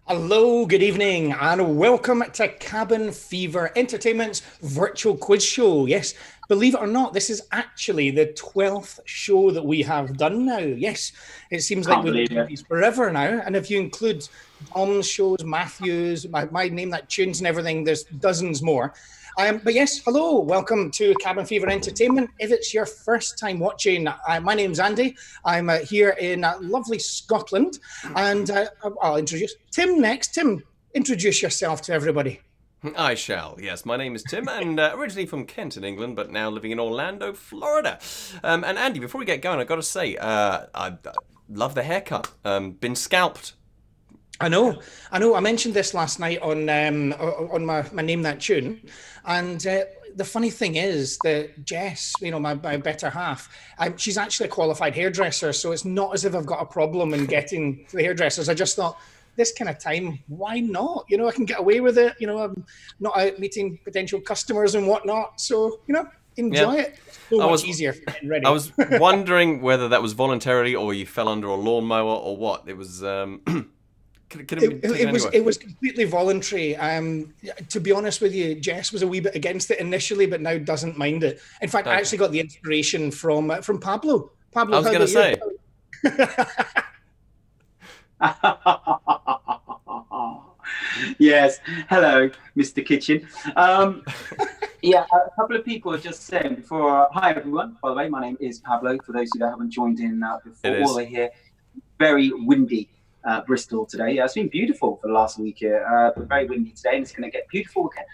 Hello, good evening, and welcome to Cabin Fever Entertainment's virtual quiz show. Yes, believe it or not, this is actually the 12th show that we have done now. Yes, it seems like Can't we've been believe doing it. these forever now. And if you include Dom's shows, Matthew's, my name that tunes and everything, there's dozens more. But yes, hello, welcome to Cabin Fever Entertainment. If it's your first time watching, my name's Andy. I'm here in lovely Scotland, and I'll introduce Tim next. Tim, introduce yourself to everybody. I shall. Yes, my name is Tim, and originally from Kent in England, but now living in Orlando, Florida. And Andy, before we get going, I've got to say, I love the haircut. Been scalped. I know. I mentioned this last night on my name that tune, and the funny thing is that Jess, my better half, she's actually a qualified hairdresser, so it's not as if I've got a problem in getting to the hairdressers. I just thought, this kind of time, why not? I can get away with it. I'm not out meeting potential customers and whatnot, so enjoy it. It's so much easier for getting ready. I was wondering whether that was voluntarily or you fell under a lawnmower or what. It was. It was completely voluntary. To be honest with you, Jess was a wee bit against it initially, but now doesn't mind it. In fact, I actually got the inspiration from Pablo. Pablo, I was going to say. Yes. Hello, Mr. Kitchen. Yeah, a couple of people are just saying before. Hi, everyone. By the way, my name is Pablo. For those of you that haven't joined in before, all the way here, very windy. Bristol today. Yeah, it's been beautiful for the last week here, but very windy today, and it's going to get beautiful again.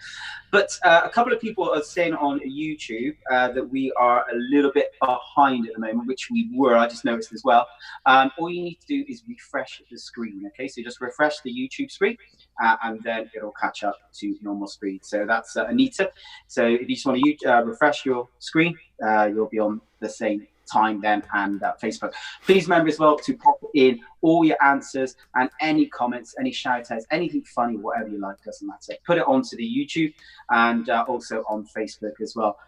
But a couple of people are saying on YouTube that we are a little bit behind at the moment, which we were. I just noticed as well. All you need to do is refresh the screen. Okay, so just refresh the YouTube screen, and then it'll catch up to normal speed. So that's Anita. So if you just want to refresh your screen, you'll be on the same time then, and Facebook. Please remember as well to pop in all your answers and any comments, any shout outs, anything funny, whatever you like, doesn't matter. Put it onto the YouTube and also on Facebook as well.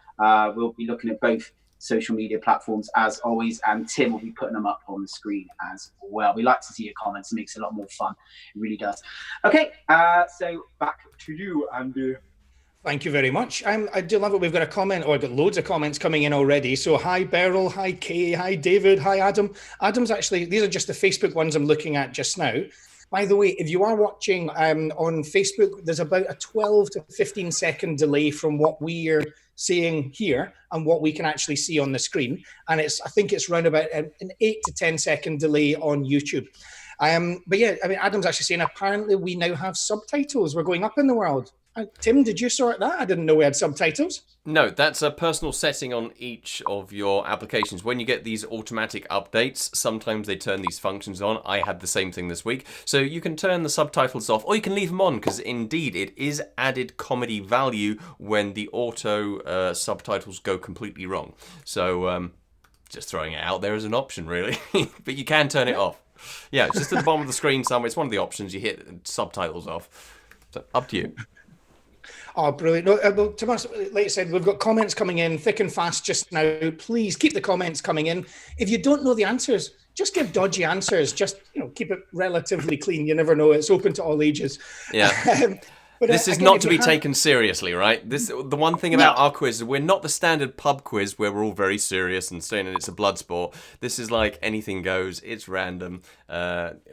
We'll be looking at both social media platforms as always, and Tim will be putting them up on the screen as well. We like to see your comments. It makes it a lot more fun. It really does. Okay, so back to you, Andy. Thank you very much. I do love it. We've got a comment, or I've got loads of comments coming in already. So hi, Beryl. Hi, Kay. Hi, David. Hi, Adam. Adam's actually, these are just the Facebook ones I'm looking at just now. By the way, if you are watching on Facebook, there's about a 12 to 15 second delay from what we're seeing here and what we can actually see on the screen. And I think it's around about an 8 to 10 second delay on YouTube. But yeah, Adam's actually saying apparently we now have subtitles. We're going up in the world. Tim, did you sort that? I didn't know we had subtitles. No, that's a personal setting on each of your applications. When you get these automatic updates, sometimes they turn these functions on. I had the same thing this week. So you can turn the subtitles off, or you can leave them on, because indeed it is added comedy value when the auto subtitles go completely wrong. So just throwing it out there as an option, really. But you can turn it off. Yeah, it's just at the bottom of the screen somewhere. It's one of the options. You hit subtitles off. So up to you. Oh, brilliant. No, well, to be honest, like I said, we've got comments coming in thick and fast just now. Please keep the comments coming in. If you don't know the answers, just give dodgy answers. Just, keep it relatively clean. You never know. It's open to all ages. Yeah. But this is not to be taken seriously, right? The one thing about our quiz is we're not the standard pub quiz where we're all very serious and saying it's a blood sport. This is like anything goes. It's random.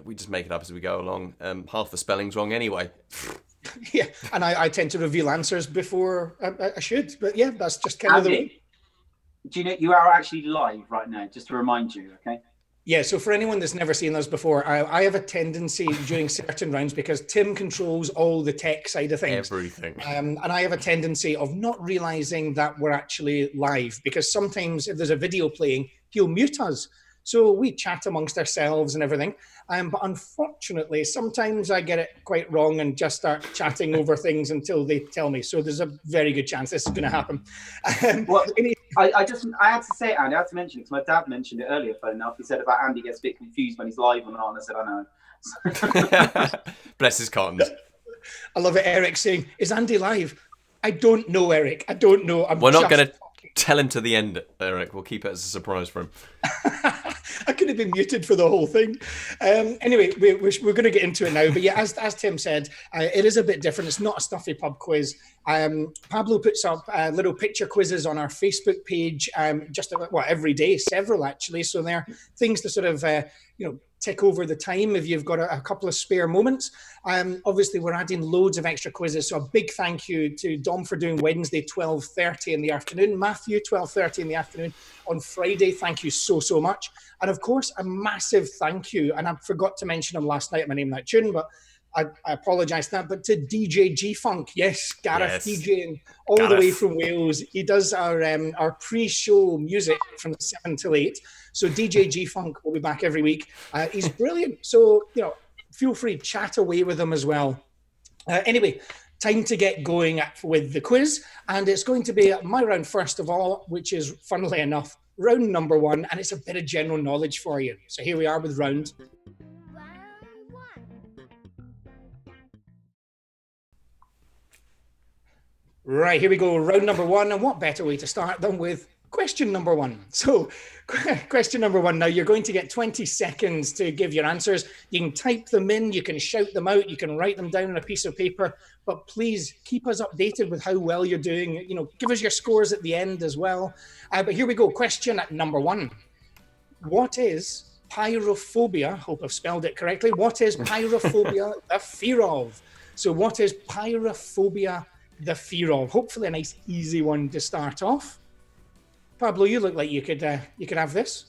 We just make it up as we go along. Half the spelling's wrong anyway. Yeah, and I tend to reveal answers before I should. But yeah, that's just kind of the way. Do you know you are actually live right now, just to remind you, okay? Yeah, so for anyone that's never seen us before, I have a tendency during certain rounds, because Tim controls all the tech side of things. Everything. And I have a tendency of not realizing that we're actually live, because sometimes if there's a video playing, he'll mute us. So we chat amongst ourselves and everything. But unfortunately, sometimes I get it quite wrong and just start chatting over things until they tell me. So there's a very good chance this is going to happen. Well, I had to say, Andy, I had to mention it because my dad mentioned it earlier, funny enough. He said about Andy gets a bit confused when he's live or not. And I said, I know. Bless his cottons. I love it. Eric saying, is Andy live? I don't know, Eric. I don't know. We're not going to tell him to the end, Eric. We'll keep it as a surprise for him. I could have been muted for the whole thing. Anyway, we're going to get into it now. But yeah, as Tim said, it is a bit different. It's not a stuffy pub quiz. Pablo puts up little picture quizzes on our Facebook page, just every day, several actually. So they're things to sort of tick over the time if you've got a couple of spare moments. Obviously, we're adding loads of extra quizzes. So a big thank you to Dom for doing Wednesday 12:30 in the afternoon, Matthew 12:30 in the afternoon on Friday. Thank you so much. And of course, a massive thank you. And I forgot to mention him last night. I named that tune, but I apologise for that. But to DJ G Funk, yes, Gareth DJing all the way from Wales. He does our pre-show music from 7 till 8. So DJ G Funk will be back every week. He's brilliant. So feel free to chat away with him as well. Anyway, time to get going with the quiz, and it's going to be my round first of all, which is, funnily enough, round number 1, and it's a bit of general knowledge for you. So here we are with round. Right, here we go, round number 1, and what better way to start than with question number 1. So, question number 1, now you're going to get 20 seconds to give your answers. You can type them in, you can shout them out, you can write them down on a piece of paper, but please keep us updated with how well you're doing. Give us your scores at the end as well. But here we go, question number 1. What is pyrophobia? Hope I've spelled it correctly. What is pyrophobia the fear of? So what is pyrophobia the fear of? Hopefully a nice easy one to start off. Pablo, you look like you could have this.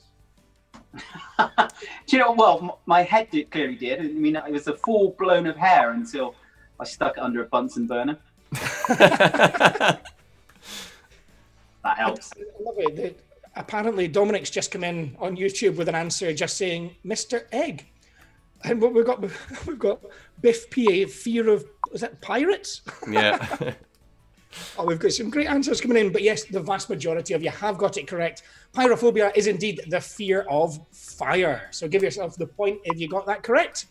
Do you know? Well, my head clearly did. I mean, it was a full blown of hair until I stuck it under a Bunsen burner. That helps. I love it. Apparently, Dominic's just come in on YouTube with an answer just saying Mr. Egg. And what we've got Biff PA, fear of, is that pirates? Yeah. Oh, we've got some great answers coming in, but yes, the vast majority of you have got it correct. Pyrophobia is indeed the fear of fire. So give yourself the point if you got that correct.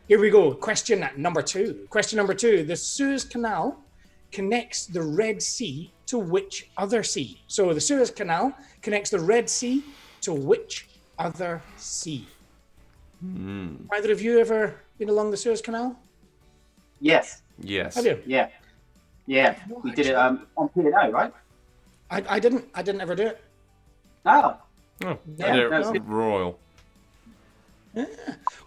Here we go. Question number 2. Question number 2. The Suez Canal connects the Red Sea to which other sea? So the Suez Canal connects the Red Sea to which other sea? Either of you ever been along the Suez Canal? Yes. Yes. Have you? Yeah. We did it on P&O, right? I didn't ever do it. Oh. Oh, Yeah, Royal. Yeah.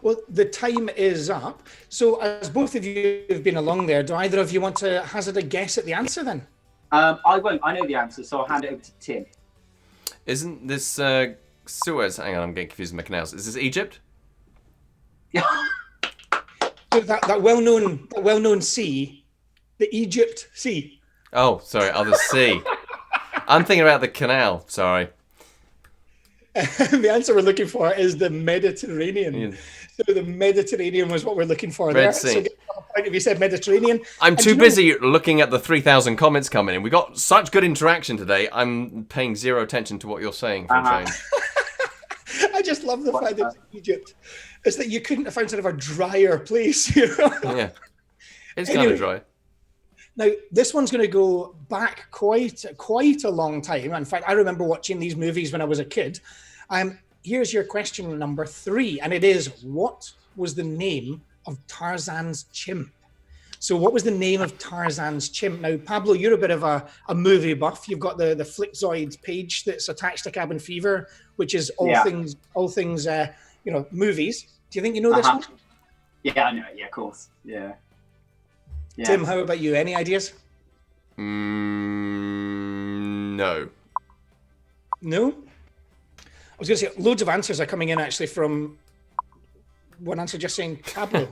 Well, the time is up. So as both of you have been along there, do either of you want to hazard a guess at the answer then? I won't. I know the answer, so I'll hand it over to Tim. Isn't this Suez? Hang on, I'm getting confused with my canals. Is this Egypt? So that well-known sea, the Egypt Sea. Oh, sorry, other sea. I'm thinking about the canal. Sorry. The answer we're looking for is the Mediterranean. So the Mediterranean was what we're looking for there. Red Sea. So get a point if you said Mediterranean. I'm too busy looking at the 3,000 comments coming in. We got such good interaction today. I'm paying zero attention to what you're saying for a change. I just love the fact that Egypt is that you couldn't have found sort of a drier place. Yeah, it's kind of dry. Now, this one's going to go back quite a long time. In fact, I remember watching these movies when I was a kid. Here's your question number 3, and it is, what was the name of Tarzan's chimp? So what was the name of Tarzan's chimp? Now, Pablo, you're a bit of a movie buff. You've got the Flixzoid page that's attached to Cabin Fever, which is all things movies. Do you think you know this one? Yeah, I know it. Yeah, of course. Yeah. Tim, how about you? Any ideas? No. No? I was going to say, loads of answers are coming in actually from one answer just saying Pablo.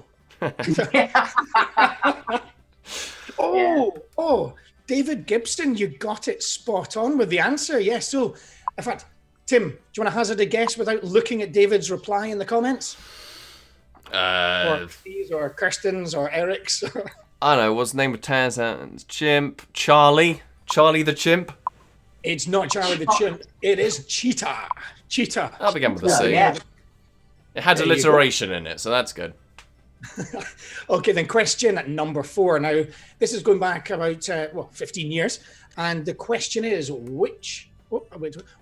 Oh, David Gibson, you got it spot on with the answer. Yes. So, in fact, Tim, do you want to hazard a guess without looking at David's reply in the comments? Or Steve's or Kirsten's or Eric's? I don't know. What's the name of Tarzan's chimp? Charlie the chimp? It's not Charlie the chimp. It is Cheetah. That began with a C. Yeah. It had alliteration in it, so that's good. Okay, then question number 4. Now, this is going back about 15 years, and the question is, which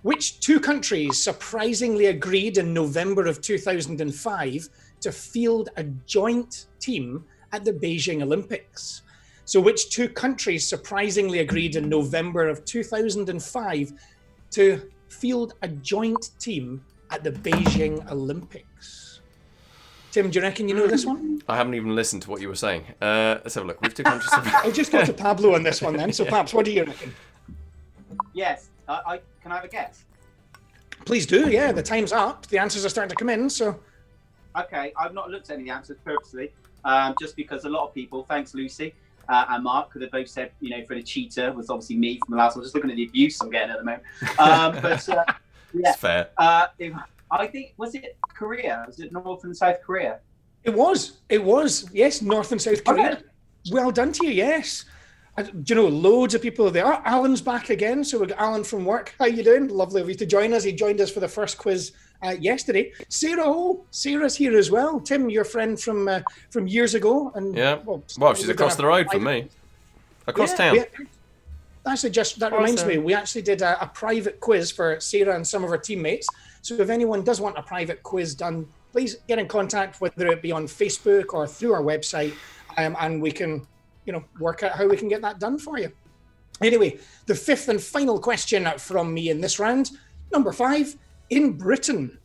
Which two countries surprisingly agreed in November of 2005 to field a joint team at the Beijing Olympics? So which two countries surprisingly agreed in November of 2005 to field a joint team at the Beijing Olympics? Tim, do you reckon you know this one? I haven't even listened to what you were saying. Let's have a look. We've two countries. I'll just go to Pablo on this one then. So, Paps, what do you reckon? Yes. Can I have a guess? Please do. Yeah, the time's up. The answers are starting to come in. So, Okay, I've not looked at any of the answers purposely, just because a lot of people, thanks Lucy and Mark, could have both said, for the cheater was obviously me from the last. I was just looking at the abuse I'm getting at the moment. Yeah, it's fair. I think, was it Korea? Was it North and South Korea? It was. Yes, North and South Korea. Okay. Well done to you. Yes. Do you know, loads of people there. Alan's back again. So we've got Alan from work. How you doing? Lovely of you to join us. He joined us for the first quiz yesterday. Sarah's here as well. Tim, your friend from years ago. And yeah. Well, she's across the road from me. Across town. Actually, that reminds me, we actually did a private quiz for Sarah and some of her teammates. So if anyone does want a private quiz done, please get in contact, whether it be on Facebook or through our website, and we can, work out how we can get that done for you. Anyway, the fifth and final question from me in this round, number 5, in Britain.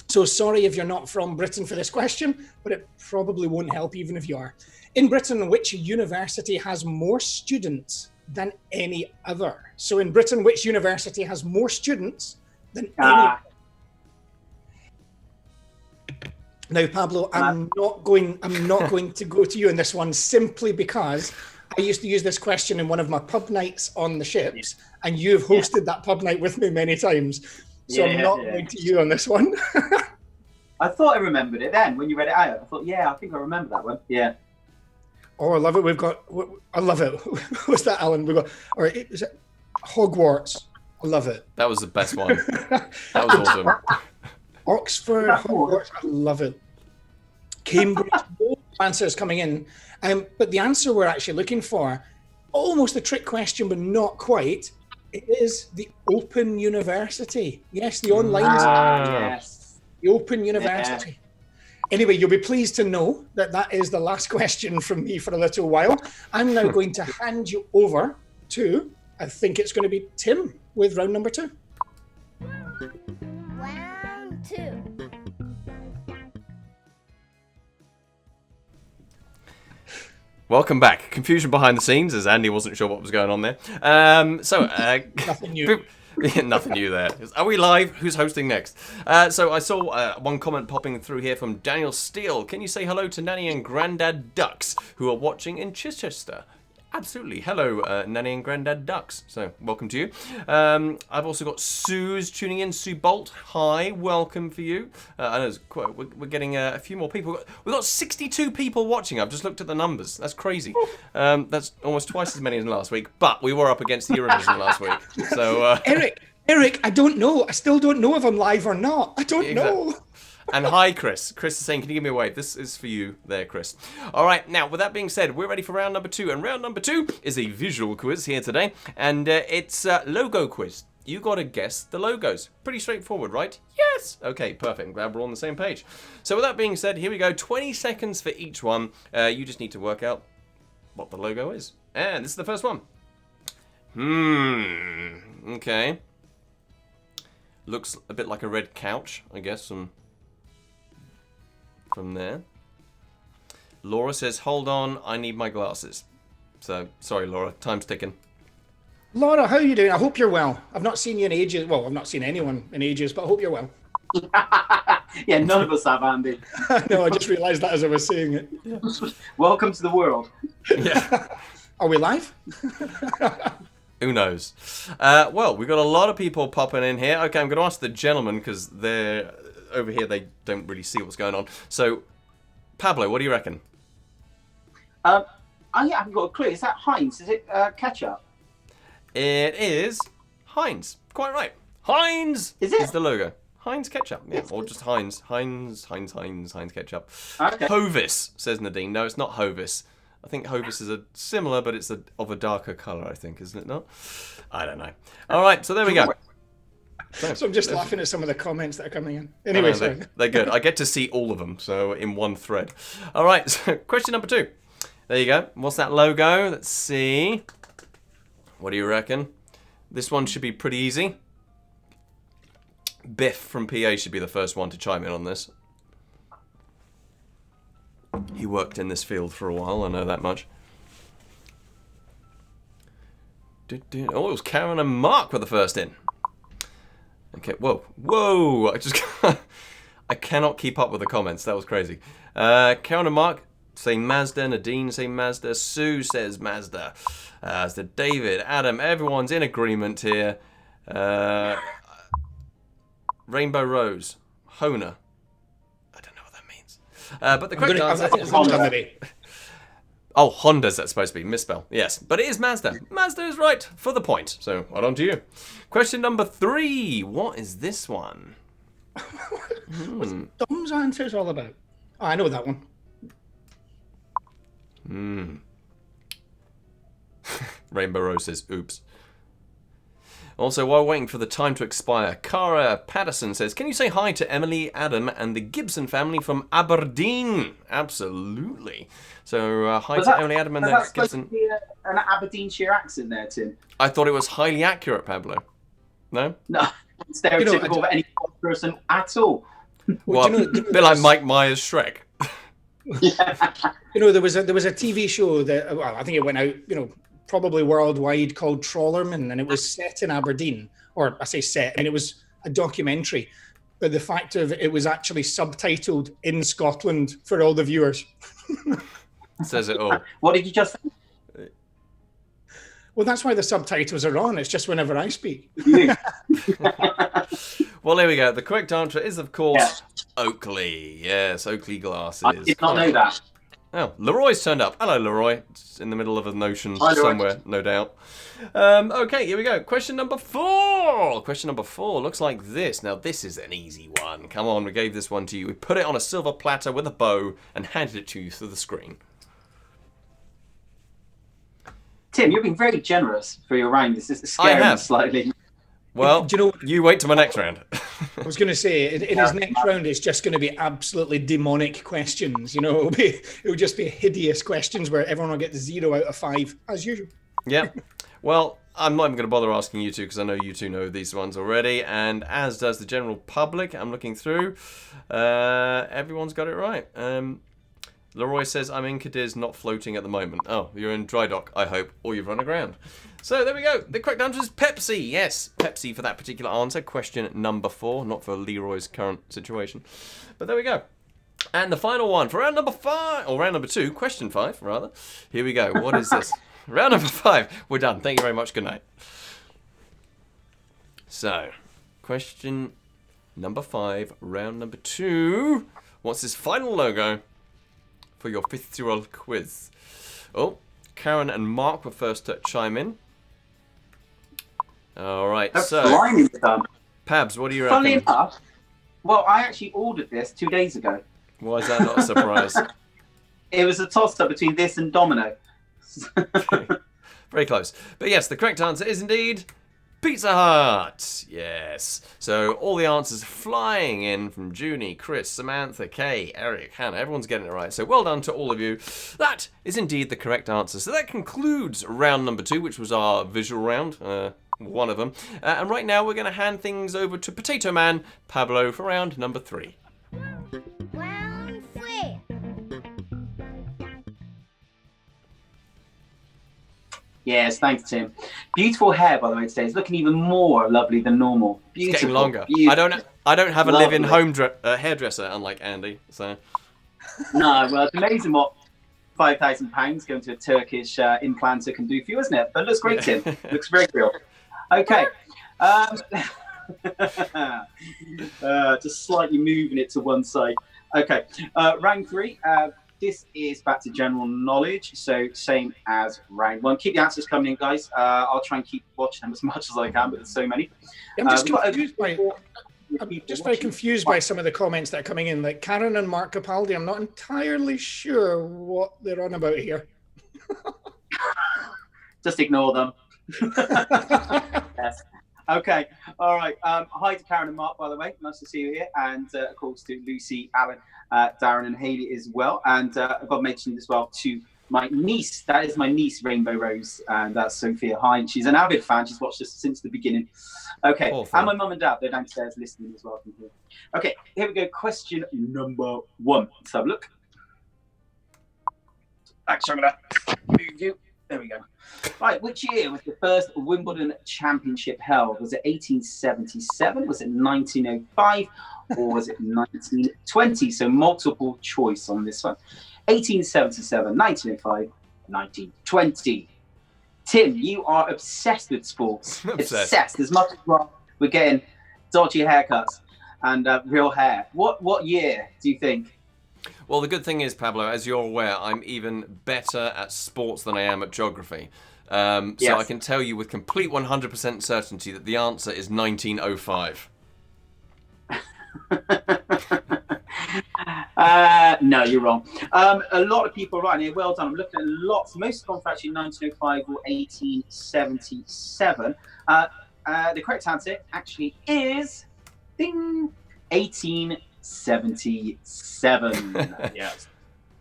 So sorry if you're not from Britain for this question, but it probably won't help even if you are. In Britain, which university has more students than any other? So in Britain, which university has more students than any other? Now, Pablo, I'm not going to go to you in this one simply because I used to use this question in one of my pub nights on the ships, and you've hosted that pub night with me many times. So I'm not going to you on this one. I thought I remembered it then when you read it out. I thought, I think I remember that one. Yeah. Oh, I love it. I love it. What's that, Alan? All right, is it Hogwarts? I love it. That was the best one. That was awesome. Oxford, Hogwarts, I love it. Cambridge, all answers coming in. But the answer we're actually looking for, almost a trick question, but not quite, it is the Open University. Yes, the online. Yes. The Open University. Yeah. Anyway, you'll be pleased to know that is the last question from me for a little while. I'm now going to hand you over to, I think it's going to be Tim with round number 2. Round 2. Welcome back. Confusion behind the scenes, as Andy wasn't sure what was going on there. Nothing new. Nothing new there. Are we live? Who's hosting next? So I saw one comment popping through here from Daniel Steele. Can you say hello to Nanny and Grandad Ducks, who are watching in Chichester? Absolutely. Hello, Nanny and Grandad Ducks. So, welcome to you. I've also got Sue's tuning in. Sue Bolt, hi. Welcome for you. I know we're getting a few more people. We've got 62 people watching. I've just looked at the numbers. That's crazy. That's almost twice as many as last week. But we were up against Eurovision last week. So Eric, I don't know. I still don't know if I'm live or not. I don't know. And hi, Chris. Chris is saying, can you give me a wave? This is for you there, Chris. All right, now, with that being said, we're ready for round number 2. And round number 2 is a visual quiz here today. And it's a logo quiz. You got to guess the logos. Pretty straightforward, right? Yes. Okay, perfect. I'm glad we're on the same page. So with that being said, here we go. 20 seconds for each one. You just need to work out what the logo is. And this is the first one. Okay. Looks a bit like a red couch, I guess, from there. Laura says, hold on, I need my glasses. So, sorry, Laura, time's ticking. Laura, how are you doing? I hope you're well. I've not seen you in ages. Well, I've not seen anyone in ages, but I hope you're well. Yeah, none of us have, Andy. No, I just realised that as I was saying it. Yeah. Welcome to the world. Yeah. Are we live? Who knows? Well, we've got a lot of people popping in here. Okay, I'm going to ask the gentlemen because they're over here. They don't really see what's going on. So, Pablo, what do you reckon? I haven't got a clue. Is that Heinz? Is it ketchup? It is Heinz. Quite right. Heinz is the logo. Heinz ketchup. Yeah, or just Heinz. Heinz ketchup. Okay. Hovis, says Nadine. No, it's not Hovis. I think Hovis is similar, but it's of a darker colour, I think, isn't it not? I don't know. All right, so there we go. So I'm just laughing at some of the comments that are coming in. Anyway, sorry. They're good. I get to see all of them, so in one thread. All right, so question number 2. There you go. What's that logo? Let's see. What do you reckon? This one should be pretty easy. Biff from PA should be the first one to chime in on this. He worked in this field for a while, I know that much. Oh, it was Karen and Mark were the first in. Okay, whoa! I cannot keep up with the comments. That was crazy. Karen and Mark say Mazda. Nadine say Mazda. Sue says Mazda. So David, Adam, everyone's in agreement here. Rainbow Rose, Hona. I don't know what that means. But the correct answer is Honda. Oh, Honda's that's supposed to be. Misspell. Yes, but it is Mazda. Mazda is right for the point. So, well done to you. Question number 3. What is this one? What's Dom's answers all about? Oh, I know that one. Rainbow Rose says, oops. Also, while waiting for the time to expire, Cara Patterson says, can you say hi to Emily, Adam, and the Gibson family from Aberdeen? Absolutely. So, hi to Emily, Adam, and the Gibson. Was that supposed to be an Aberdeenshire accent there, Tim? I thought it was highly accurate, Pablo. No? No, stereotypical of any person at all. Well, a bit like Mike Myers' Shrek. Yeah. There was a TV show that, well, I think it went out, probably worldwide, called Trawlerman, and it was set in Aberdeen, or I say set, and it was a documentary. But the fact of it was actually subtitled in Scotland for all the viewers. Says it all. What did you just say? Well, that's why the subtitles are on. It's just whenever I speak. Well, there we go. The correct answer is, of course, Oakley. Yes, Oakley glasses. I did not know that. Oh, Leroy's turned up. Hello, Leroy. It's in the middle of an ocean somewhere, no doubt. Okay, here we go. Question number 4. Question number 4 looks like this. Now, this is an easy one. Come on, we gave this one to you. We put it on a silver platter with a bow and handed it to you through the screen. Tim, you're being very generous for your round. This is scaring me slightly. Well, you wait till my next round. I was going to say, in his next round, it's just going to be absolutely demonic questions. It'll just be hideous questions where everyone will get 0 out of 5, as usual. Yeah. Well, I'm not even going to bother asking you two because I know you two know these ones already, and as does the general public. I'm looking through. Everyone's got it right. Leroy says, I'm in Cadiz, not floating at the moment. Oh, you're in dry dock, I hope, or you've run aground. So there we go. The correct answer is Pepsi. Yes, Pepsi for that particular answer. Question number 4, not for Leroy's current situation. But there we go. And the final one for round number 5, or round number 2, question 5, rather. Here we go. What is this? Round number 5. We're done. Thank you very much. Good night. So, question number 5, round number 2. What's this final logo for your 5th-year-old quiz? Oh, Karen and Mark were first to chime in. All right, so Pabs, what do you reckon? Funny enough, well, I actually ordered this 2 days ago. Why is that not a surprise? It was a toss-up between this and Domino. Okay. Very close. But yes, the correct answer is indeed Pizza Hut. Yes. So all the answers flying in from Junie, Chris, Samantha, Kay, Eric, Hannah. Everyone's getting it right. So well done to all of you. That is indeed the correct answer. So that concludes round number 2, which was our visual round. One of them. And right now we're going to hand things over to Potato Man Pablo for round number 3. Round 3. Yes, thanks, Tim. Beautiful hair, by the way, today. It's looking even more lovely than normal. Beautiful. It's getting longer. Beautiful. I don't have a live-in home hairdresser, unlike Andy. So. No, well, it's amazing what £5,000 going to a Turkish implanter can do for you, isn't it? But it looks great, Tim. Looks very real. Okay. Just slightly moving it to one side. Okay. Round 3. This is back to general knowledge, so same as round 1. Keep the answers coming in, guys. I'll try and keep watching them as much as I can, but there's so many. I'm just very confused by some of the comments that are coming in. Like Karen and Mark Capaldi, I'm not entirely sure what they're on about here. Just ignore them. Yes. Okay, all right. Hi to Karen and Mark, by the way. Nice to see you here. And, of course, to Lucy, Alan, Darren and Hayley as well. And I've got mentioned as well to my niece. That is my niece, Rainbow Rose, and that's Sophia. Hi. She's an avid fan. She's watched us since the beginning. Okay, and my mum and dad, they're downstairs listening as well. Okay, here we go. Question number 1. Let's have a look. Actually, I'm going to move you. There we go. Right, which year was the first Wimbledon Championship held? Was it 1877? Was it 1905? Or was it 1920? So multiple choice on this one. 1877, 1905, 1920. Tim, you are obsessed with sports. Obsessed. As much as we're getting dodgy haircuts and real hair. What year do you think? Well, the good thing is, Pablo, as you're aware, I'm even better at sports than I am at geography. So I can tell you with complete 100% certainty that the answer is 1905. No, you're wrong. A lot of people are right here. Well done. I'm looking at lots. Most of them are actually 1905 or 1877. The correct answer actually is ding, 1877. Yes.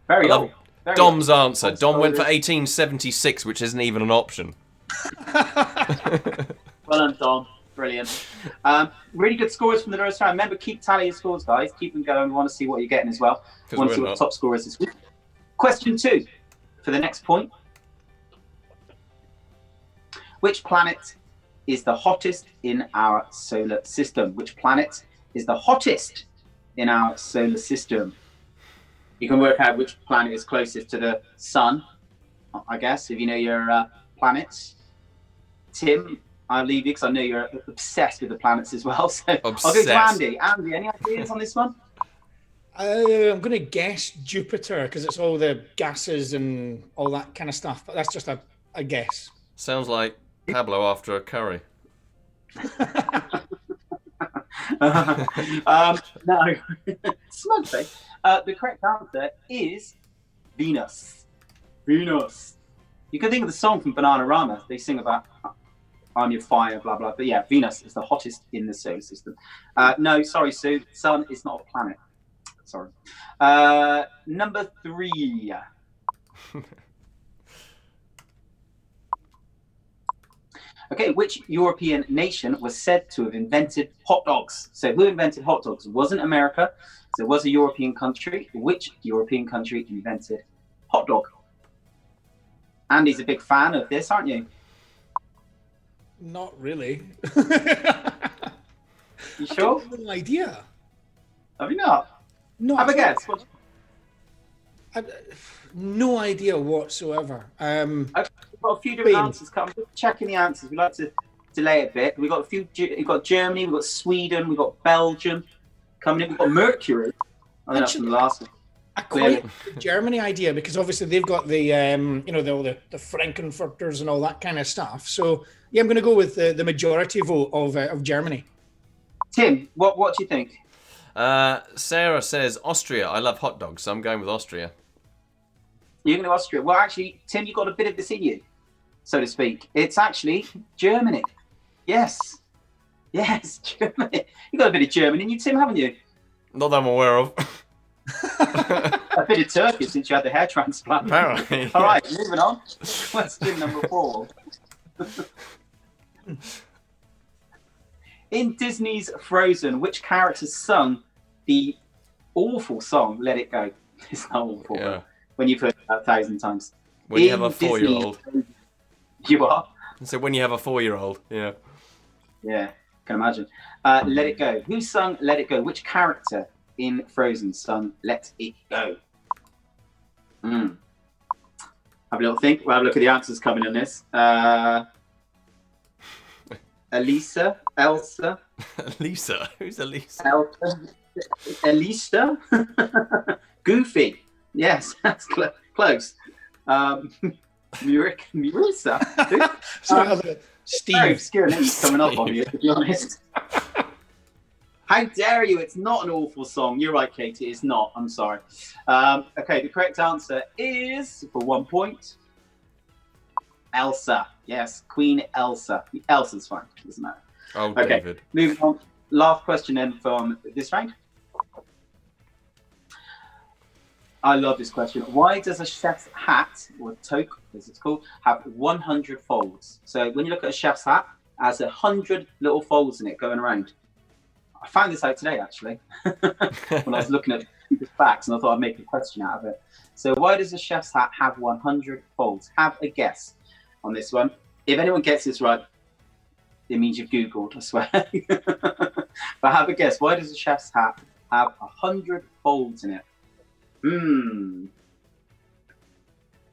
Very old. Dom's answer. Dom went for 1876, which isn't even an option. Well done, Dom. Brilliant. Really good scores from the Rose fan. Remember, keep tally your scores, guys. Keep them going. We want to see what you're getting as well. We want to see what the top score is this week. Question 2 for the next point. Which planet is the hottest in our solar system? Which planet is the hottest in our solar system? You can work out which planet is closest to the sun, I guess, if you know your planets. Tim, I'll leave you because I know you're obsessed with the planets as well. So obsessed. I'll go to Andy. Andy, any ideas on this one? I'm going to guess Jupiter because it's all the gases and all that kind of stuff. But that's just a guess. Sounds like Pablo after a curry. No. Smug thing. The correct answer is Venus. Venus. You can think of the song from Bananarama. They sing about I'm your fire, blah, blah. But yeah, Venus is the hottest in the solar system. No, sorry, Sue. Sun is not a planet. Sorry. Number 3. Okay, which European nation was said to have invented hot dogs? So who invented hot dogs? It wasn't America. So it was a European country. Which European country invented hot dog? Andy's a big fan of this, aren't you? Not really. You sure? I have no idea. Have you not? No. Have a guess. No idea whatsoever. We've got a few different answers. I'm just checking the answers. We like to delay a bit. We've got a few. We've got Germany. We've got Sweden. We've got Belgium coming in. We've got Mercury. I think that's from the last one. I quite like the Germany idea because obviously they've got the all the Frankenfurters and all that kind of stuff. So yeah, I'm going to go with the majority vote of Germany. Tim, what do you think? Sarah says Austria. I love hot dogs, so I'm going with Austria. You're going to Austria. Well, actually, Tim, you've got a bit of this in you, so to speak. It's actually Germany. Yes, Germany. You've got a bit of German in you, Tim, haven't you? Not that I'm aware of. A bit of Turkey since you had the hair transplant. Apparently. All right, moving on. Question number 4. In Disney's Frozen, which character sung the awful song "Let It Go"? It's not awful, but when you've heard it 1,000 times. When you have a 4-year-old. You are? So when you have a 4-year-old, yeah. Yeah, can imagine. Let It Go. Who sung "Let It Go"? Which character in Frozen sung "Let It Go"? Have a little think. We'll have a look at the answers coming in this. Elsa? Elsa? Who's Elsa? Elisa? Goofy. Yes, that's close. Marissa? Steve. Very obscure names coming up on you, to be honest. How dare you? It's not an awful song. You're right, Katie. It's not. I'm sorry. Okay, the correct answer is, for 1 point, Elsa. Yes, Queen Elsa. Elsa's fine. Doesn't matter. Oh, Okay, David. moving on. Last question then from this round. I love this question. Why does a chef's hat, or toque as it's called, have 100 folds? So when you look at a chef's hat, it has 100 little folds in it going around. I found this out today, actually, when I was looking at the facts, and I thought I'd make a question out of it. So why does a chef's hat have 100 folds? Have a guess on this one. If anyone gets this right, it means you've Googled, I swear. But have a guess. Why does a chef's hat have 100 folds in it?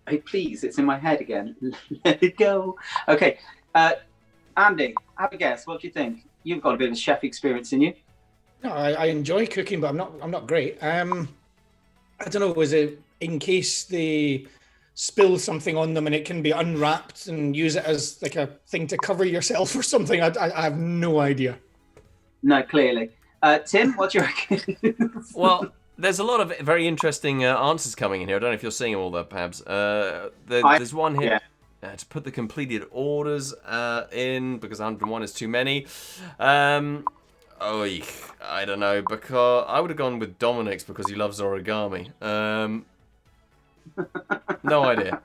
Hey, please, it's in my head again. Let it go. Okay, Andy, have a guess. What do you think? You've got a bit of a chef experience in you. No, I enjoy cooking, but I'm not great. I don't know. Was it in case they spill something on them and it can be unwrapped and use it as like a thing to cover yourself or something? I have no idea. No, clearly. Tim, what do you reckon? Well, there's a lot of very interesting answers coming in here. I don't know if you're seeing them all there, Pabs. There's one here. Yeah. To put the completed orders in, because 101 is too many. I don't know, because I would have gone with Dominic's because he loves origami. No idea.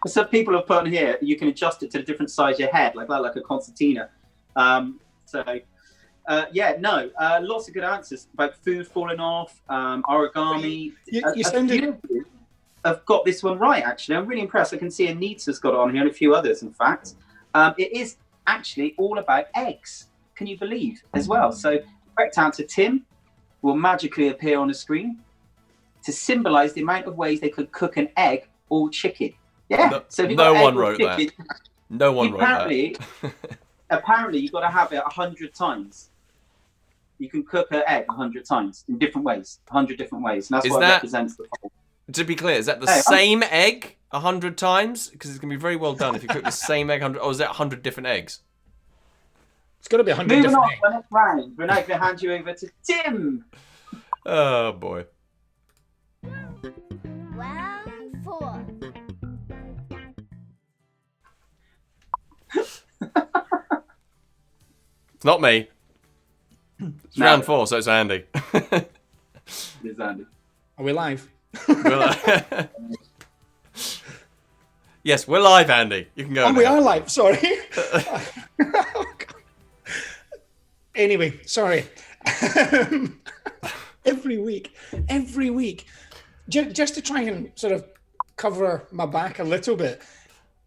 Some people have put on here, you can adjust it to a different size of your head, like a concertina. Lots of good answers about food falling off, origami. You sounded... I've got this one right, actually. I'm really impressed. I can see Anita's got it on here and a few others, in fact. It is actually all about eggs. Can you believe? As well. So, correct answer, Tim, will magically appear on the screen to symbolise the amount of ways they could cook an egg or chicken. Yeah. No one wrote that. No one wrote that. Apparently, you've got to have it 100 times. You can cook an egg 100 times in different ways, 100 different ways. And that's what represents the whole. To be clear, is that the same egg 100 times? Because it's going to be very well done if you cook the same egg 100, or is that 100 different eggs? It's got to be 100 Moving different eggs. on, next round. We're now going to hand you over to Tim. Oh, boy. Round 4. It's not me. It's round 4, so it's Andy. It's Andy. Are we live? Yes, we're live, Andy. You can go. Oh, we are live. Sorry. Anyway, sorry. Every week, just to try and sort of cover my back a little bit,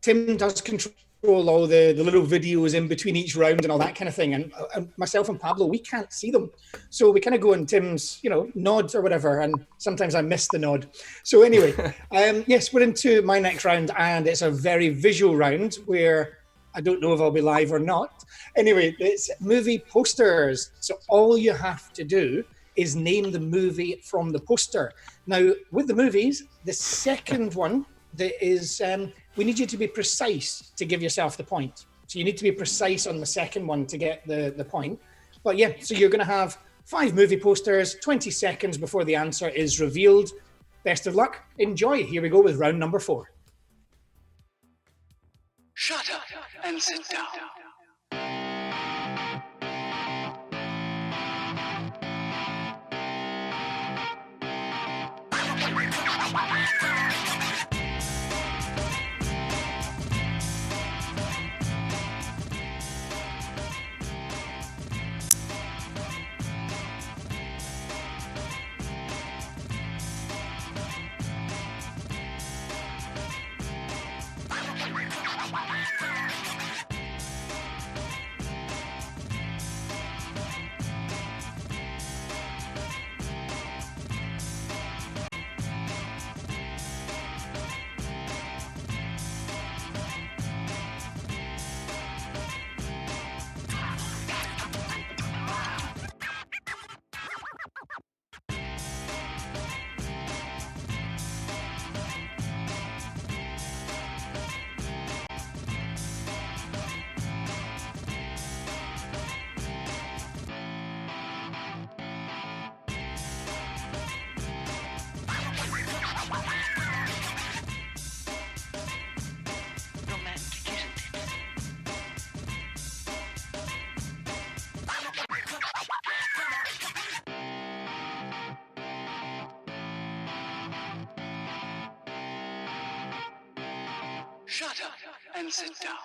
Tim does control all the little videos in between each round and all that kind of thing. And myself and Pablo, we can't see them. So we kind of go in Tim's, nods or whatever. And sometimes I miss the nod. So anyway, yes, we're into my next round. And it's a very visual round where I don't know if I'll be live or not. Anyway, it's movie posters. So all you have to do is name the movie from the poster. Now, with the movies, the second one that is... we need you to be precise to give yourself the point. So you need to be precise on the second one to get the point. But yeah, so you're going to have 5 movie posters, 20 seconds before the answer is revealed. Best of luck. Enjoy. Here we go with round number 4. Shut up and sit down. up and sit down.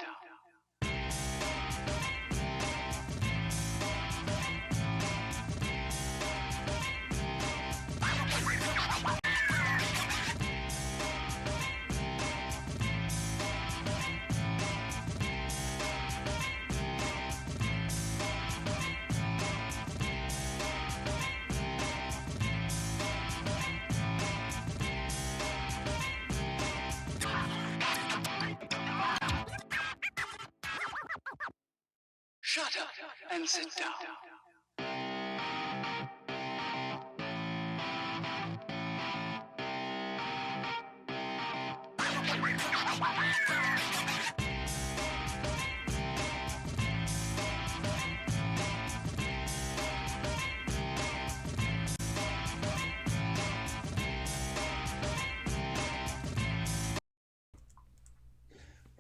Shut up and sit down.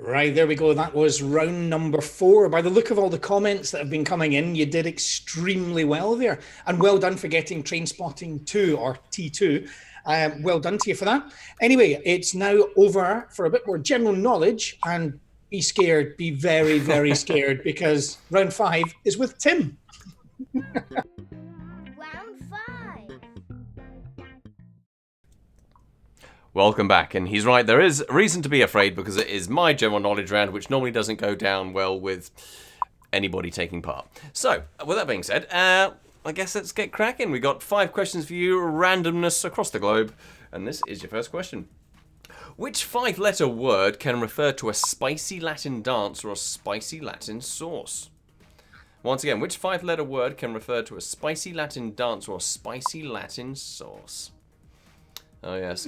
Right, there we go. That was round number 4. By the look of all the comments that have been coming in, you did extremely well there. And well done for getting Train Spotting 2 or T2. Well done to you for that. Anyway, it's now over for a bit more general knowledge. And be scared, be very, very scared, because round 5 is with Tim. Round 5. Welcome back, and he's right, there is reason to be afraid because it is my general knowledge round, which normally doesn't go down well with anybody taking part. So, with that being said, I guess let's get cracking. We got 5 questions for you, randomness across the globe, and this is your first question. Which 5-letter word can refer to a spicy Latin dance or a spicy Latin sauce? Once again, which 5-letter word can refer to a spicy Latin dance or a spicy Latin sauce? Oh, yes.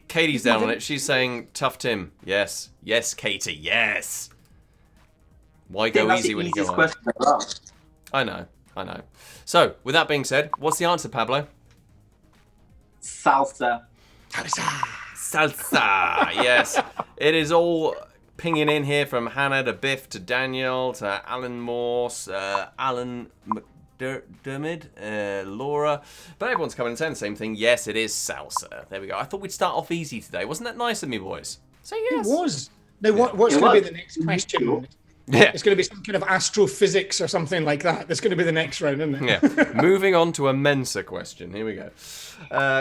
Katie's down on it. She's saying, tough Tim. Yes. Yes, Katie. Yes. Why go easy when you go hard? I know. I know. So, with that being said, what's the answer, Pablo? Salsa. Salsa. Yes. It is all pinging in here from Hannah to Biff to Daniel to Alan Morse, Alan McDermid, Laura. But everyone's coming and saying the same thing. Yes, it is salsa. There we go. I thought we'd start off easy today. Wasn't that nice of me, boys? Say yes. It was. Now, what's going to be the next question? Yeah. It's going to be some kind of astrophysics or something like that. That's going to be the next round, isn't it? Yeah. Moving on to a Mensa question. Here we go.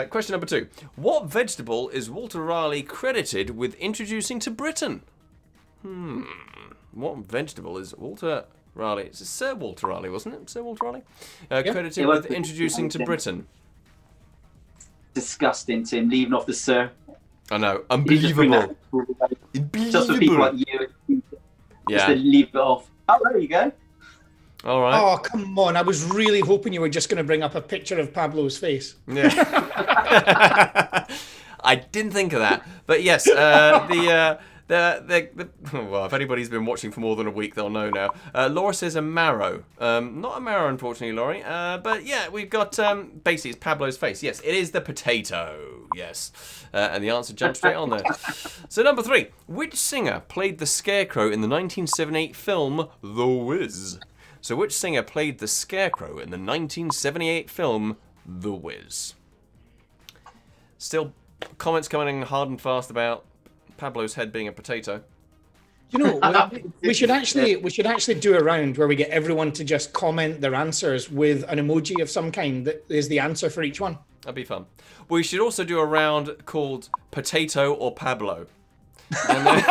Question number 2. What vegetable is Walter Raleigh credited with introducing to Britain? What vegetable is Walter Raleigh? It's Sir Walter Raleigh, wasn't it? Sir Walter Raleigh? Credited with introducing to Britain. Disgusting, Tim. Leaving off the sir. I know. Unbelievable. Just for people like you. Yeah. Just to leave it off. Oh, there you go. All right. Oh, come on. I was really hoping you were just going to bring up a picture of Pablo's face. Yeah. I didn't think of that. But yes, well, if anybody's been watching for more than a week, they'll know now. Laura says a marrow. Not a marrow, unfortunately, Laurie. But yeah, we've got, basically, it's Pablo's face. Yes, it is the potato. Yes. And the answer jumps straight on there. So number 3. Which singer played the Scarecrow in the 1978 film The Wiz? So which singer played the Scarecrow in the 1978 film The Wiz? Still comments coming in hard and fast about Pablo's head being a potato. You know, we should actually do a round where we get everyone to just comment their answers with an emoji of some kind that is the answer for each one. That'd be fun. We should also do a round called Potato or Pablo. And then...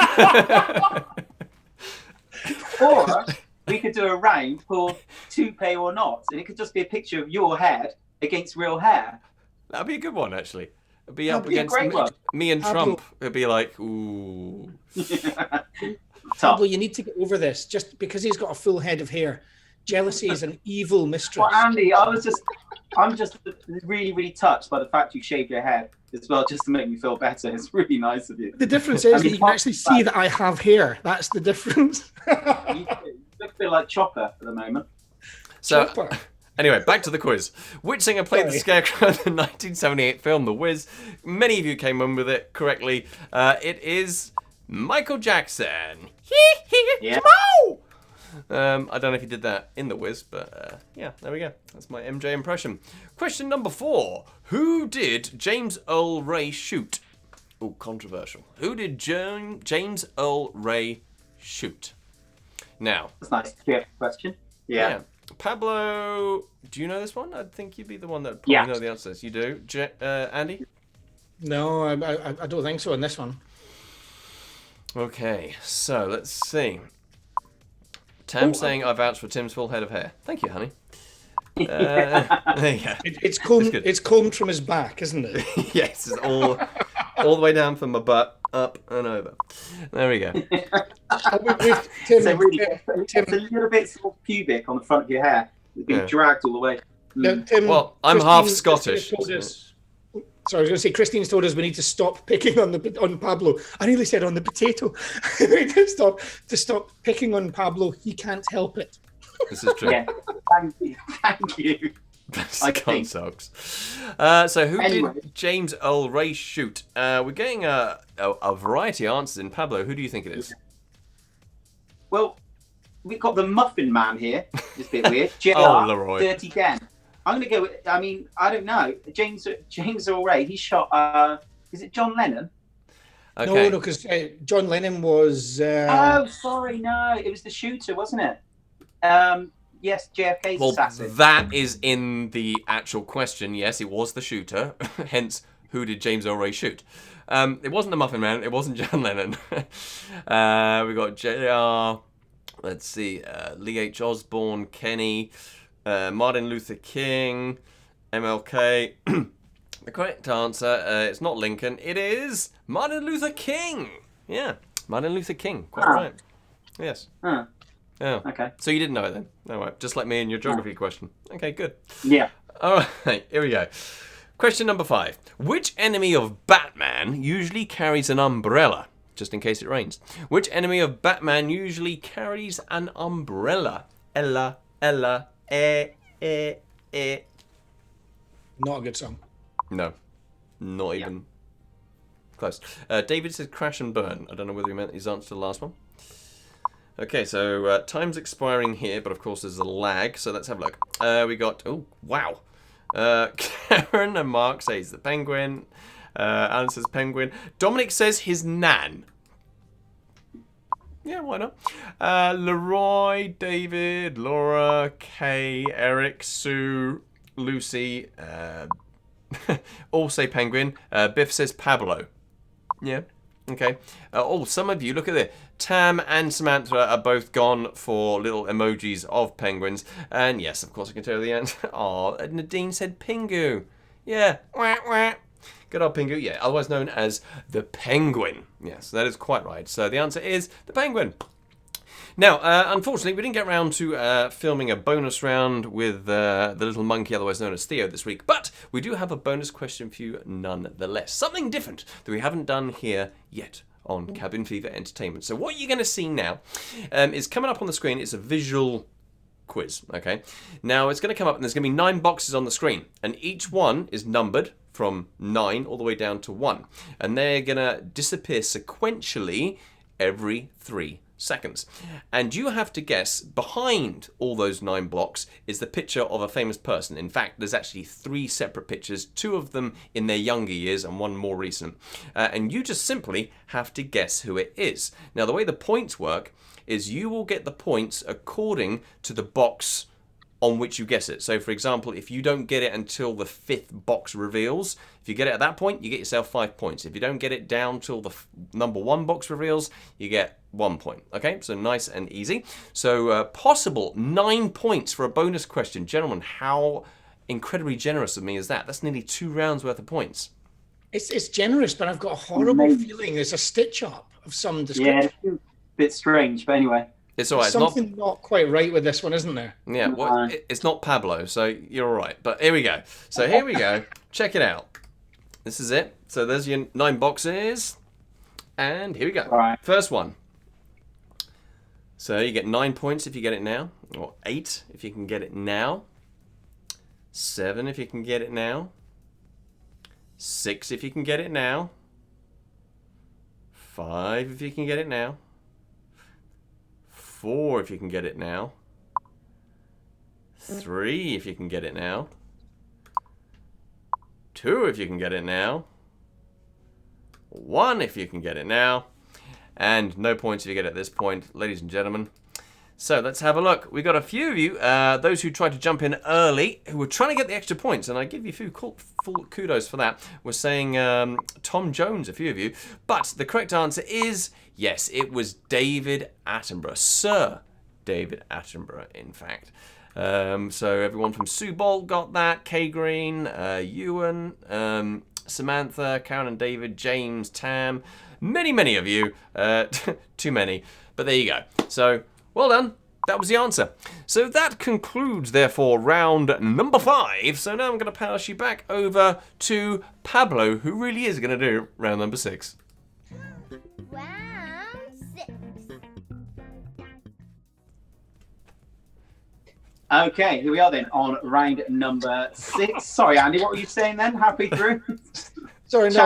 Or we could do a round called Toupee or Not, and it could just be a picture of your head against real hair. That'd be a good one, actually. It'd be That'd up be a against great one. me and Pablo. Trump. It'd be like, ooh. Pablo, you need to get over this. Just because he's got a full head of hair. Jealousy is an evil mistress. Well, Andy, I'm just really, really touched by the fact you shaved your head as well, just to make me feel better. It's really nice of you. The difference is that you can actually see that I have hair. That's the difference. You look a bit like Chopper at the moment. So, Chopper. anyway, back to the quiz. Which singer played the Scarecrow in the 1978 film The Wiz? Many of you came in with it correctly. It is Michael Jackson. Yeah. I don't know if he did that in The Wiz, but yeah, there we go. That's my MJ impression. Question number 4. Who did James Earl Ray shoot? Oh, controversial. Who did James Earl Ray shoot? Now. That's a nice, clear question. Yeah. Pablo, do you know this one? I think you'd be the one that probably know the answers. You do. Andy? No, I don't think so in this one. Okay, so let's see. Tam saying I vouch for Tim's full head of hair. Thank you, honey. There you go. It's combed from his back, isn't it? Yes, it's all the way down from my butt, up and over. There we go. Tim, so really, it's a little bit sort of pubic on the front of your hair. It's being dragged all the way. Tim, well, I'm half Scottish. So I was going to say, Christine's told us we need to stop picking on Pablo. I nearly said on the potato. We need to stop picking on Pablo. He can't help it. This is true. Yeah. Thank you. I can't socks. So who did James Earl Ray shoot? We're getting a variety of answers in Pablo. Who do you think it is? Well, we've got the Muffin Man here. It's a bit weird. Oh, Leroy. Dirty Dan. I'm going to go with, I don't know. James Earl Ray, he shot, is it John Lennon? Okay. No, because John Lennon was... Oh, sorry, no. It was the shooter, wasn't it? Yes, JFK's assassin. That is in the actual question. Yes, it was the shooter. Hence, who did James Earl Ray shoot? It wasn't the Muffin Man. It wasn't John Lennon. We got JR. Let's see. Lee H. Osborne, Kenny... Martin Luther King, MLK. The correct answer, it's not Lincoln, it is Martin Luther King. Yeah, Martin Luther King. Quite right. Yes. Oh. Okay. So you didn't know it then? All right. Just like me in your geography question. Okay, good. Yeah. All right, here we go. Question number 5. Which enemy of Batman usually carries an umbrella? Just in case it rains. Which enemy of Batman usually carries an umbrella? Ella. Not a good song. No, not even close. David said crash and burn. I don't know whether he meant his answer to the last one. Okay, so time's expiring here, but of course there's a lag, so let's have a look. We got, oh, wow. Karen and Mark says the penguin. Alan says penguin. Dominic says his nan. Yeah, why not? Leroy, David, Laura, Kay, Eric, Sue, Lucy, all say penguin. Biff says Pablo. Yeah, okay. Some of you, look at this. Tam and Samantha are both gone for little emojis of penguins. And yes, of course, I can tell you the answer. Oh, Nadine said Pingu. Yeah, wah, wah. Good old Pingu, yeah, otherwise known as the penguin. Yes, that is quite right. So the answer is the penguin. Now, unfortunately, we didn't get around to filming a bonus round with the little monkey, otherwise known as Theo, this week. But we do have a bonus question for you nonetheless. Something different that we haven't done here yet on Cabin Fever Entertainment. So what you're going to see now is coming up on the screen. It's a visual quiz, okay? Now, it's going to come up and there's going to be 9 boxes on the screen. And each one is numbered from 9 all the way down to 1. And they're going to disappear sequentially every 3 seconds. And you have to guess, behind all those 9 blocks is the picture of a famous person. In fact, there's actually 3 separate pictures, 2 of them in their younger years and 1 more recent. And you just simply have to guess who it is. Now, the way the points work is you will get the points according to the box on which you guess it. So, for example, if you don't get it until the 5th box reveals, if you get it at that point, you get yourself 5 points. If you don't get it down till the number 1 box reveals, you get 1 point. Okay, so nice and easy. So, possible 9 points for a bonus question. Gentlemen, how incredibly generous of me is that? That's nearly 2 rounds worth of points. It's generous, but I've got a horrible feeling there's a stitch-up of some description. Yeah, it's a bit strange, but anyway. It's all right. There's something not quite right with this one, isn't there? Yeah, well, it's not Pablo, so you're all right. But here we go. So here we go. Check it out. This is it. So there's your 9 boxes. And here we go. All right. First one. So you get 9 points if you get it now. Or 8 if you can get it now. 7 if you can get it now. 6 if you can get it now. 5 if you can get it now. 4 if you can get it now. 3 if you can get it now. 2 if you can get it now. 1 if you can get it now. And no points if you get it at this point, ladies and gentlemen. So let's have a look. We got a few of you, those who tried to jump in early, who were trying to get the extra points, and I give you a few full kudos for that. We're saying Tom Jones, a few of you. But the correct answer is, yes, it was David Attenborough. Sir David Attenborough, in fact. So everyone from Sue Bolt got that, Kay Green, Ewan, Samantha, Karen and David, James, Tam, many of you. Too many, but there you go. So, well done. That was the answer. So that concludes, therefore, round number 5. So now I'm going to pass you back over to Pablo, who really is going to do round number 6. Round 6. Okay, here we are then on round number 6. Sorry, Andy, what were you saying then? Halfway through? Sorry, no,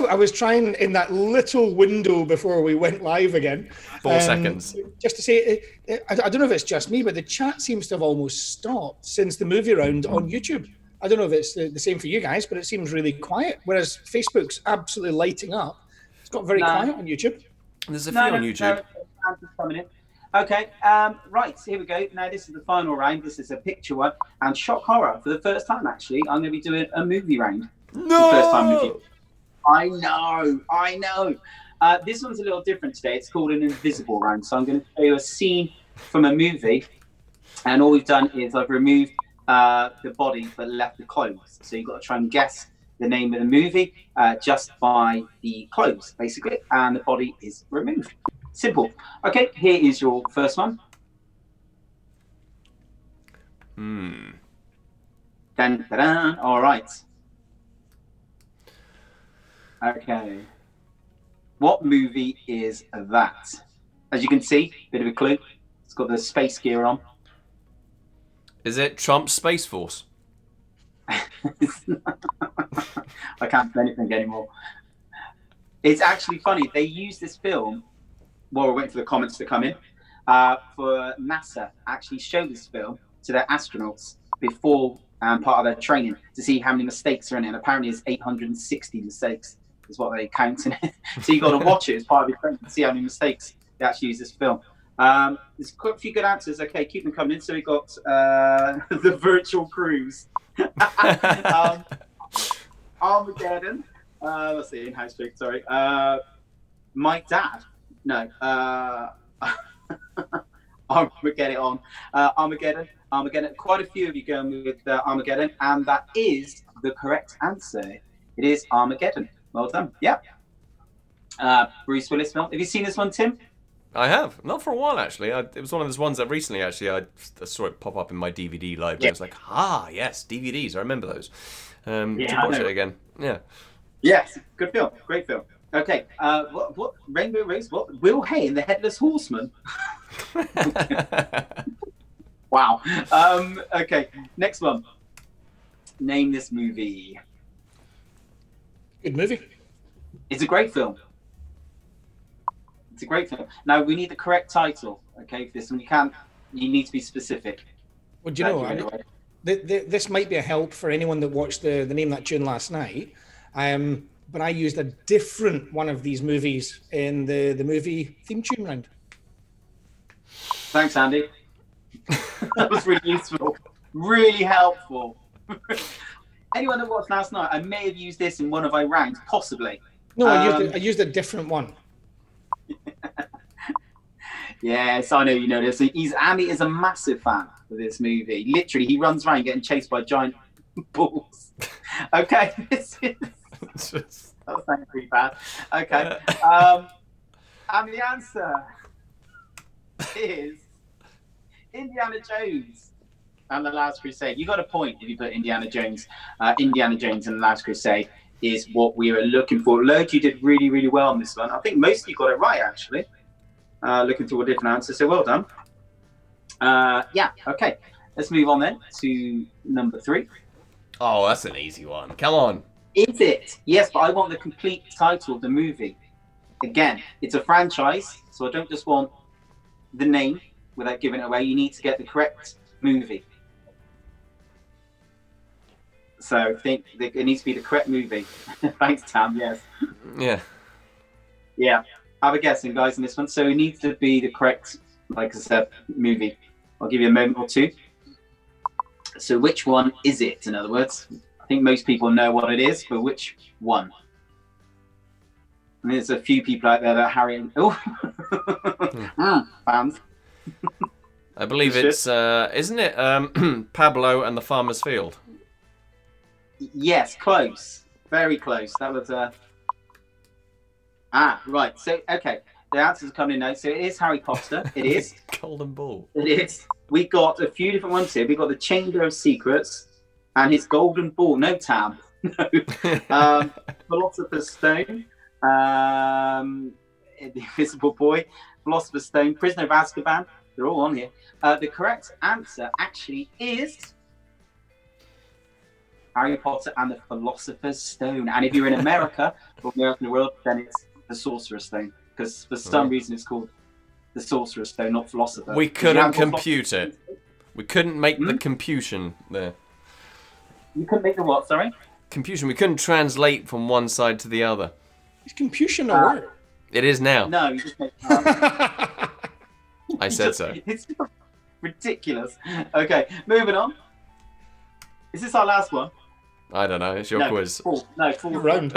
I was trying in that little window before we went live again. 4 seconds. Just to say, I don't know if it's just me, but the chat seems to have almost stopped since the movie round on YouTube. I don't know if it's the same for you guys, but it seems really quiet, whereas Facebook's absolutely lighting up. It's got very quiet on YouTube. There's a few on YouTube. No, coming in. Okay, right, here we go. Now, this is the final round. This is a picture one. And shock horror, for the first time, actually, I'm going to be doing a movie round. No! First time movie. I know. This one's a little different today. It's called an invisible round. So I'm going to show you a scene from a movie. And all we've done is I've removed the body but left the clothes. So you've got to try and guess the name of the movie just by the clothes, basically. And the body is removed. Simple. Okay, here is your first one. Dun, dun, dun. All right. Okay. What movie is that? As you can see, bit of a clue. It's got the space gear on. Is it Trump's Space Force? I can't do anything anymore. It's actually funny. They use this film while we're waiting for the comments to come in for NASA actually show this film to their astronauts before part of their training to see how many mistakes are in it. And apparently it's 860 mistakes is what they count in it. So you've got to watch it as part of your training to see how many mistakes they actually use this film. There's quite a few good answers. Okay, keep them coming in. So we got the virtual cruise. Armageddon. Let's see, in-house joke, sorry. My dad. No. Armageddon. Armageddon. Quite a few of you going with Armageddon, and that is the correct answer. It is Armageddon. Well done. Yeah. Bruce Willis film. Have you seen this one, Tim? I have. Not for a while, actually. It was one of those ones that recently, actually, I saw it pop up in my DVD library. Yeah. I was like, yes, DVDs. I remember those. To watch it again. Yeah. Yes, good film. Great film. Okay, what Rainbow Race? What Will Hay and the Headless Horseman? Wow. Okay, next one. Name this movie. Good movie. It's a great film. It's a great film. Now we need the correct title. Okay, for this one you need to be specific. Well, do you know? This might be a help for anyone that watched the Name That Tune last night. But I used a different one of these movies in the movie theme tune round. Thanks, Andy. That was really useful. Really helpful. Anyone that watched last night, I may have used this in one of my rounds, possibly. No, I used a different one. Yes, I know you know this. Andy is a massive fan of this movie. Literally, he runs around getting chased by giant bulls. Okay, this is... That sounds pretty bad. Okay. And the answer is Indiana Jones and the Last Crusade. You got a point if you put Indiana Jones. Indiana Jones and the Last Crusade is what we were looking for. Lurd, you did really, really well on this one. I think most of you got it right, actually. Looking through a different answer, so well done. Yeah, okay. Let's move on then to number 3. Oh, that's an easy one. Come on. Is it? Yes, but I want the complete title of the movie. Again, it's a franchise, so I don't just want the name without giving it away. You need to get the correct movie. So I think it needs to be the correct movie. Thanks, Tam. Yes. Yeah. Yeah. Have a guessing, guys, in this one. So it needs to be the correct, like I said, movie. I'll give you a moment or two. So which one is it, in other words? I think most people know what it is, but which one? And there's a few people out there that Harry and... Oh! Fans. I believe it's, isn't it Pablo and the Farmer's Field? Yes, close. Very close. That was... right. So, okay. The answers are coming in now. So it is Harry Potter. It is. Golden Ball. It is. We got a few different ones here. We got the Chamber of Secrets and his Golden Ball. No, Tam. No. Philosopher's Stone. The Invisible Boy. Philosopher's Stone. Prisoner of Azkaban. They're all on here. The correct answer actually is Harry Potter and the Philosopher's Stone. And if you're in America or American world, then it's the Sorcerer's Stone. Because for some reason it's called the Sorcerer's Stone, not Philosopher. We couldn't compute it. We couldn't make the computation there. You couldn't make the what, sorry? Computation. We couldn't translate from one side to the other. Is confusion a word? It is now. No, you just make I said so. It's ridiculous. Okay, moving on. Is this our last one? I don't know. It's your quiz. Fourth Round.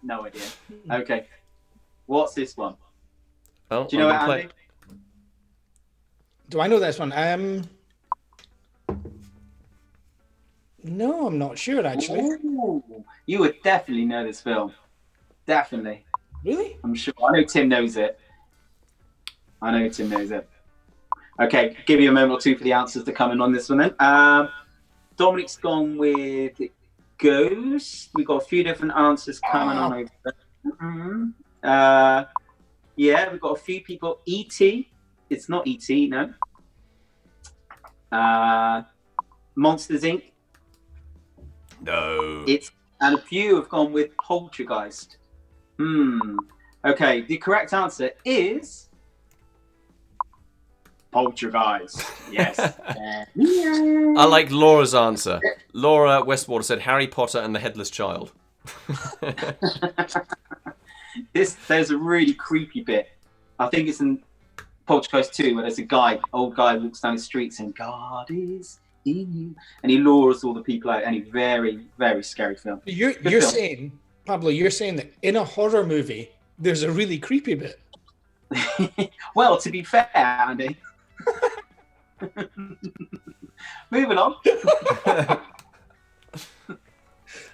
No idea. Okay. What's this one? Oh, Do you know it, Andy? Do I know this one? No, I'm not sure actually. Ooh, you would definitely know this film. Definitely. Really? I'm sure. I know Tim knows it. Okay, give you a moment or two for the answers to come in on this one then. Dominic's gone with Ghost. We've got a few different answers coming on over there. Yeah, we've got a few people. E.T. It's not E.T., no. Monsters, Inc. No. And a few have gone with Poltergeist. Okay, the correct answer is Poltergeist. Yes. I like Laura's answer. Laura Westwater said Harry Potter and the Headless Child. There's a really creepy bit. I think it's in Poltergeist 2 where there's a old guy walks down the street saying, God is in you. And he lures all the people out. And a very, very scary film. You're saying, Pablo, you're saying that in a horror movie, there's a really creepy bit. Well, to be fair, Andy. Moving on.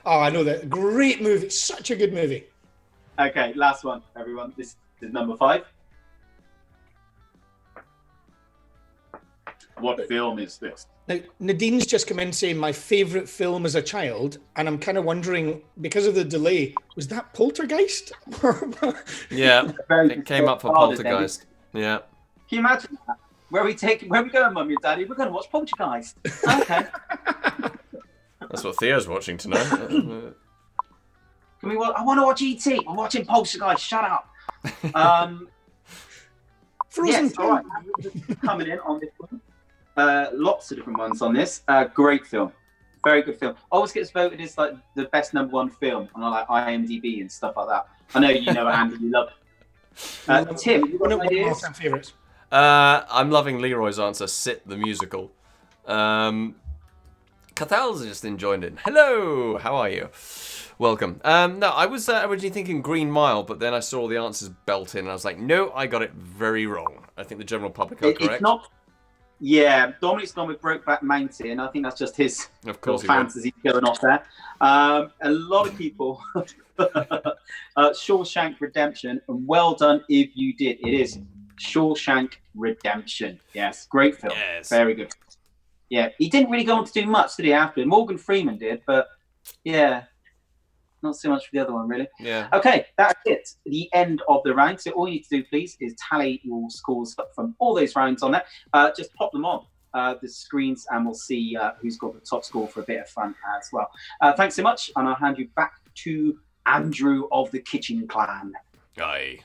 Oh, I know that. Great movie. Such a good movie. Okay, last one, everyone. This is number 5. What film is this? Now, Nadine's just come in saying my favourite film as a child, and I'm kind of wondering, because of the delay, was that Poltergeist? Yeah, it came up for Poltergeist. Yeah. Can you imagine that? Where we going, Mummy and Daddy? We're going to watch Poltergeist. Okay. That's what Theo's watching tonight. Can we? I want to watch E.T. I'm watching Poltergeist. Shut up. Frozen. Yes, all right. Coming in on this one. Lots of different ones on this. Great film. Very good film. Always gets voted as like the best #1 film on like IMDb and stuff like that. I know you know Andy, you love it. Tim, you got ideas? One of my favourites. I'm loving Leroy's answer. Sit the musical. Cathal's just joined in. Hello, how are you? Welcome. No, I was originally thinking Green Mile, but then I saw all the answers belt in, and I was like, no, I got it very wrong. I think the general public are correct. It's not. Yeah, Dominic's gone with Brokeback Mountain. I think that's just his fantasy going off there. A lot of people, Shawshank Redemption, and well done if you did. It is Shawshank Redemption. Yes, great film. Yes. Very good. Yeah, he didn't really go on to do much, did he, after? Morgan Freeman did, but yeah, not so much for the other one, really. Yeah. Okay, that's it. The end of the round. So all you need to do, please, is tally your scores from all those rounds on there. Just pop them on the screens, and we'll see who's got the top score for a bit of fun as well. Thanks so much, and I'll hand you back to Andrew of the Kitchen Clan. Aye.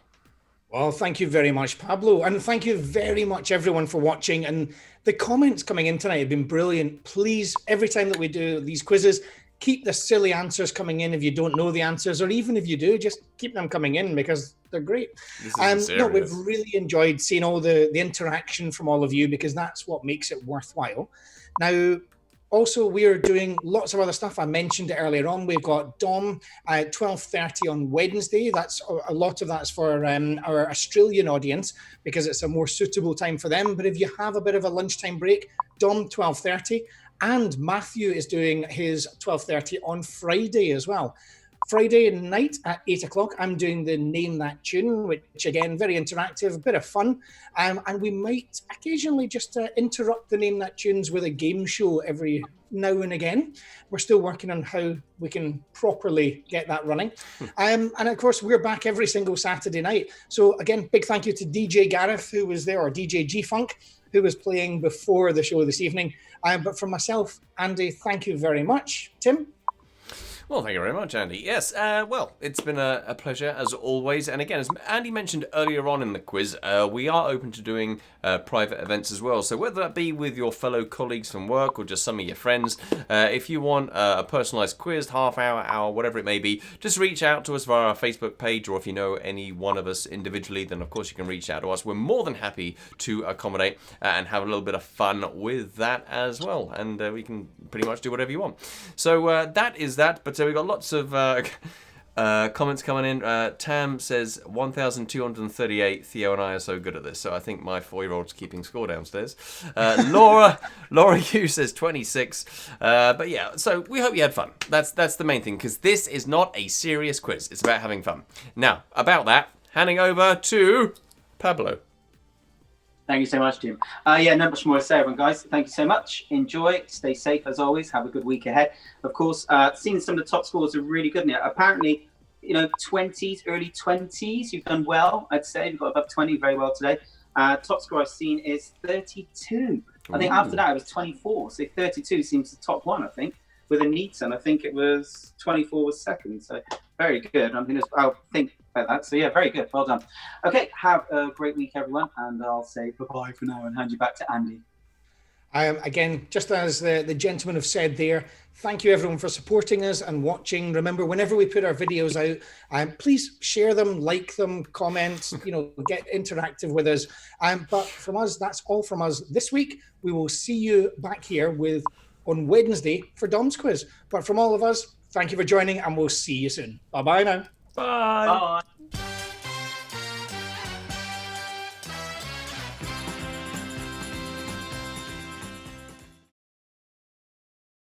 Well, thank you very much, Pablo. And thank you very much, everyone, for watching. And the comments coming in tonight have been brilliant. Please, every time that we do these quizzes, keep the silly answers coming in if you don't know the answers, or even if you do, just keep them coming in because they're great. No, we've really enjoyed seeing all the interaction from all of you because that's what makes it worthwhile. Now, also, we're doing lots of other stuff. I mentioned it earlier on. We've got Dom at 12:30 on Wednesday. That's a lot of that's for our Australian audience because it's a more suitable time for them. But if you have a bit of a lunchtime break, Dom 12:30, and Matthew is doing his 12:30 on Friday as well. Friday night at 8 o'clock, I'm doing the Name That Tune, which again, very interactive, a bit of fun. And we might occasionally just interrupt the Name That Tunes with a game show every now and again. We're still working on how we can properly get that running. And of course, we're back every single Saturday night. So again, big thank you to DJ Gareth, who was there, or DJ G-Funk, who was playing before the show this evening. But for myself, Andy, thank you very much. Tim? Well, thank you very much, Andy. Yes, well, it's been a pleasure as always. And again, as Andy mentioned earlier on in the quiz, we are open to doing private events as well. So whether that be with your fellow colleagues from work or just some of your friends, if you want a personalised quiz, half hour, whatever it may be, just reach out to us via our Facebook page, or if you know any one of us individually, then of course you can reach out to us. We're more than happy to accommodate and have a little bit of fun with that as well. And we can pretty much do whatever you want. So that is that. But we've got lots of comments coming in. Tam says 1,238. Theo and I are so good at this, so I think my 4-year-old's keeping score downstairs. Laura Hugh says 26. But yeah, so we hope you had fun. That's the main thing, because this is not a serious quiz. It's about having fun. Now, about that, handing over to Pablo. Thank you so much, Jim. Yeah, not much more to say, everyone, guys. Thank you so much. Enjoy. Stay safe, as always. Have a good week ahead. Of course, seeing some of the top scores are really good now. Apparently, 20s, early 20s, you've done well, I'd say. You've got above 20 very well today. Top score I've seen is 32. I think after that, it was 24. So 32 seems the top one, I think. With Anita, and I think it was 24 was second. So very good. I'll think about that. So yeah, very good. Well done. Okay, have a great week, everyone, and I'll say bye-bye for now and hand you back to Andy. Again, just as the gentlemen have said there, thank you everyone for supporting us and watching. Remember, whenever we put our videos out, please share them, like them, comment, get interactive with us. But from us, that's all from us this week. We will see you back here on Wednesday for Dom's quiz. But from all of us, thank you for joining, and we'll see you soon. Bye-bye now. Bye. Bye.